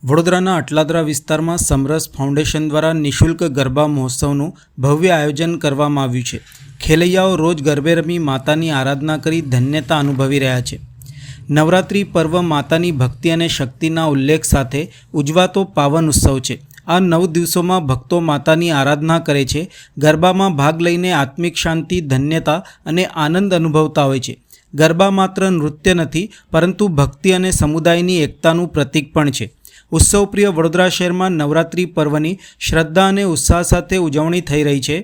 વડોદરાના અટલાદરા વિસ્તારમાં સમરસ ફાઉન્ડેશન દ્વારા નિઃશુલ્ક ગરબા મહોત્સવનું ભવ્ય આયોજન કરવામાં આવ્યું છે। ખેલૈયાઓ રોજ ગરબે રમી માતાની આરાધના કરી ધન્યતા અનુભવી રહ્યા છે। નવરાત્રિ પર્વ માતાની ભક્તિ અને શક્તિના ઉલ્લેખ સાથે ઉજવાતો પાવન ઉત્સવ છે। આ 9 દિવસોમાં ભક્તો માતાની આરાધના કરે છે। ગરબામાં ભાગ લઈને આત્મિક શાંતિ, ધન્યતા અને આનંદ અનુભવતા હોય છે। ગરબા માત્ર નૃત્ય નથી, પરંતુ ભક્તિ અને સમુદાયની એકતાનું પ્રતીક પણ છે। ઉત્સવપ્રિય વડોદરા શહેરમાં નવરાત્રિ પર્વની શ્રદ્ધા અને ઉત્સાહ સાથે ઉજવણી થઈ રહી છે।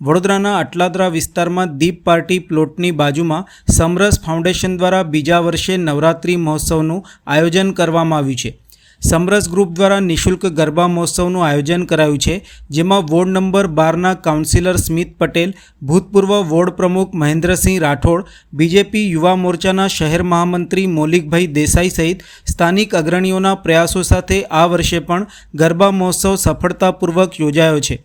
વડોદરાના અટલાદરા વિસ્તારમાં દીપ પાર્ટી પ્લોટની બાજુમાં સમરસ ફાઉન્ડેશન દ્વારા બીજા વર્ષે નવરાત્રિ મહોત્સવનું આયોજન કરવામાં આવ્યું છે। સમરસ ગ્રુપ દ્વારા નિઃશુલ્ક ગરબા મહોત્સવનું આયોજન કરાયું છે, જેમાં વોર્ડ નંબર 12ના કાઉન્સિલર સ્મિત પટેલ, ભૂતપૂર્વ વોર્ડ પ્રમુખ મહેન્દ્રસિંહ રાઠોડ, બીજેપી યુવા મોરચાના શહેર મહામંત્રી મૌલિકભાઈ દેસાઈ સહિત સ્થાનિક અગ્રણીઓના પ્રયાસો સાથે આ વર્ષે પણ ગરબા મહોત્સવ સફળતાપૂર્વક યોજાયો છે।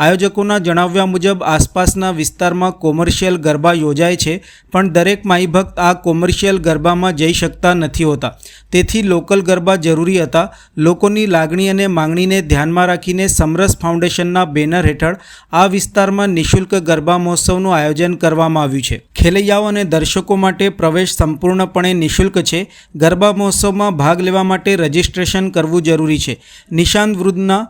આયોજકોના જણાવ્યા મુજબ આસપાસના વિસ્તારમાં કોમર્શિયલ ગરબા યોજાય છે, પણ દરેક માઈ ભક્ત આ કોમર્શિયલ ગરબામાં જઈ શકતા નથી હોતા, તેથી લોકલ ગરબા જરૂરી હતા। લોકોની લાગણી અને માંગણીને ધ્યાનમાં રાખીને સમરસ ફાઉન્ડેશનના બેનર હેઠળ આ વિસ્તારમાં નિઃશુલ્ક ગરબા મહોત્સવનું આયોજન કરવામાં આવ્યું છે। ખેલૈયાઓ અને દર્શકો માટે પ્રવેશ સંપૂર્ણપણે નિઃશુલ્ક છે। ગરબા મહોત્સવમાં ભાગ લેવા માટે રજિસ્ટ્રેશન કરવું જરૂરી છે। નિશાંત વૃદ્ધના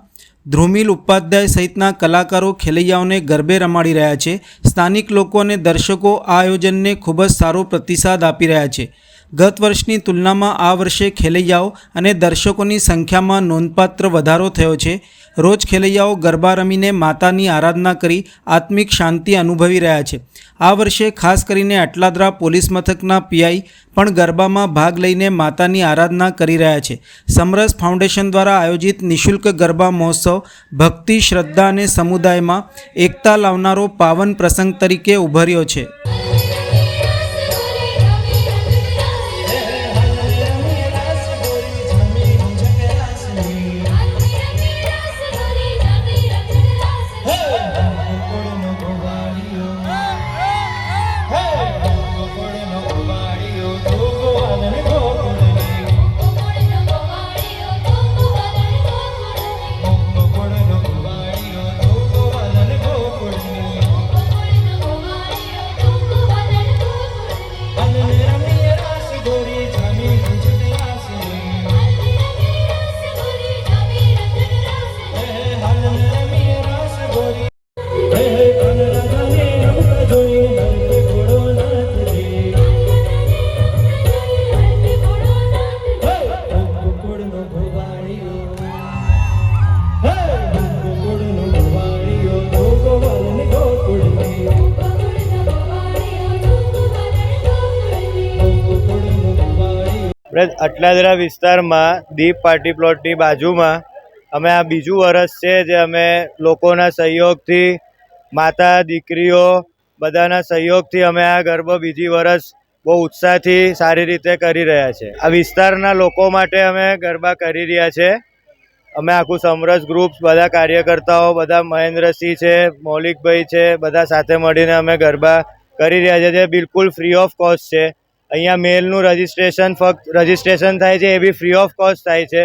ધ્રુમિલ ઉપાધ્યાય સહિતના કલાકારો ખેલૈયાઓને ગરબે રમાડી રહ્યા છે। સ્થાનિક લોકો અને દર્શકો આ આયોજનને ખૂબ જ સારો પ્રતિસાદ આપી રહ્યા છે। ગત વર્ષની તુલનામાં આ વર્ષે ખેલૈયાઓ અને દર્શકોની સંખ્યામાં નોંધપાત્ર વધારો થયો છે। રોજ ખેલૈયાઓ ગરબા રમીને માતાની આરાધના કરી આત્મિક શાંતિ અનુભવી રહ્યા છે। આ વર્ષે ખાસ કરીને અટલાદરા પોલીસ મથકના પીઆઈ પણ ગરબામાં ભાગ લઈને માતાની આરાધના કરી રહ્યા છે। સમરસ ફાઉન્ડેશન દ્વારા આયોજિત નિઃશુલ્ક ગરબા મહોત્સવ ભક્તિ, શ્રદ્ધા અને સમુદાયમાં એકતા લાવનારો પાવન પ્રસંગ તરીકે ઉભર્યો છે। અટલાદરા વિસ્તારમાં દીપ પાર્ટી પ્લોટની બાજુમાં અમે આ બીજું વર્ષ છે જે અમે લોકોના સહયોગથી, માતા દીકરીઓ બધાના સહયોગથી અમે આ ગરબો બીજી વર્ષ બહુ ઉત્સાહથી સારી રીતે કરી રહ્યા છે। આ વિસ્તારના લોકો માટે અમે ગરબા કરી રહ્યા છે। અમે આખું સમરસ ગ્રુપ, બધા કાર્યકર્તાઓ, બધા મહેન્દ્રસિંહ છે, મૌલિકભાઈ છે, બધા સાથે મળીને અમે ગરબા કરી રહ્યા છે, જે બિલકુલ ફ્રી ઓફ કોસ્ટ છે। અહીંયા મેલનું રજિસ્ટ્રેશન થાય છે, એ બી ફ્રી ઓફ કોસ્ટ થાય છે,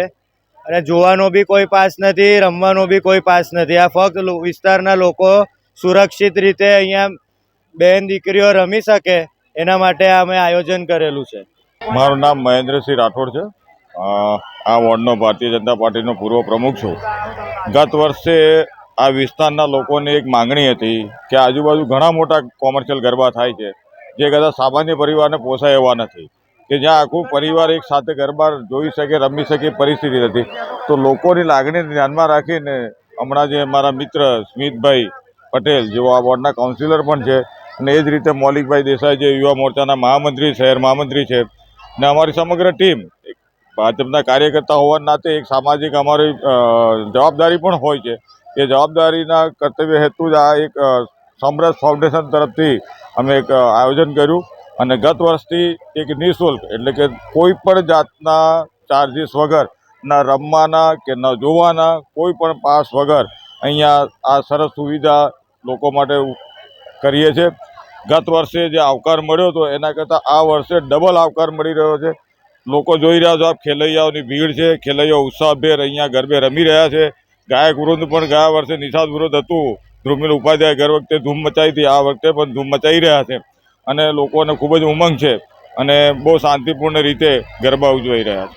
અને જોવાનો બી કોઈ પાસ નથી, રમવાનો બી કોઈ પાસ નથી। આ ફક્ત વિસ્તારના લોકો સુરક્ષિત રીતે અહીંયા બહેન દીકરીઓ રમી શકે એના માટે અમે આયોજન કરેલું છે। મારું નામ મહેન્દ્રસિંહ રાઠોડ છે। આ વોર્ડનો ભારતીય જનતા પાર્ટીનો પૂર્વ પ્રમુખ છું। ગત વર્ષે આ વિસ્તારના લોકોની એક માંગણી હતી કે આજુબાજુ ઘણા મોટા કોમર્શિયલ ગરબા થાય છે, જે કદાચ સામાન્ય પરિવારને પોસાય એવા નથી, કે જ્યાં આખું પરિવાર એક સાથે ગરબા જોઈ શકે, રમી શકે પરિસ્થિતિ નથી। તો લોકોની લાગણીને ધ્યાનમાં રાખીને હમણાં જે મારા મિત્ર સ્મિતભાઈ પટેલ, જેઓ આ વોર્ડના કાઉન્સિલર પણ છે, અને એ જ રીતે મૌલિકભાઈ દેસાઈ, જે યુવા મોરચાના મહામંત્રી, શહેર મહામંત્રી છે, ને અમારી સમગ્ર ટીમ ભાજપના કાર્યકર્તા હોવાના નાતે એક સામાજિક અમારી જવાબદારી પણ હોય છે। એ જવાબદારીના કર્તવ્ય હેતુ જ આ એક સમરસ ફાઉન્ડેશન તરફથી અમે એક આયોજન કર્યું, અને ગત વર્ષથી એક નિઃશુલ્ક, એટલે કે કોઈ પણ જાતના ચાર્જીસ વગર, ન રમવાના કે ન જોવાના, કોઈ પણ પાસ વગર અહીંયા આ સરસ સુવિધા લોકો માટે કરીએ છીએ। ગત વર્ષે જે આવકાર મળ્યો હતો એના કરતાં આ વર્ષે ડબલ આવકાર મળી રહ્યો છે। લોકો જોઈ રહ્યા છો, આપ ખેલૈયાઓની ભીડ છે. ખેલૈયાઓ ઉત્સાહભેર અહીંયા ગરબે રમી રહ્યા છે. ગાયક વૃંદ પણ ગયા વર્ષે નિષાદ વૃંદ હતું, ધ્રુમિલ ઉપાધ્યાય ગર વખતે ધૂમ મચાવી હતી, આ વખતે પણ ધૂમ મચાવી રહ્યા છે અને લોકોને ખૂબ જ ઉમંગ છે અને બહુ શાંતિપૂર્ણ રીતે ગરબા ઉજવાઈ રહ્યા છે.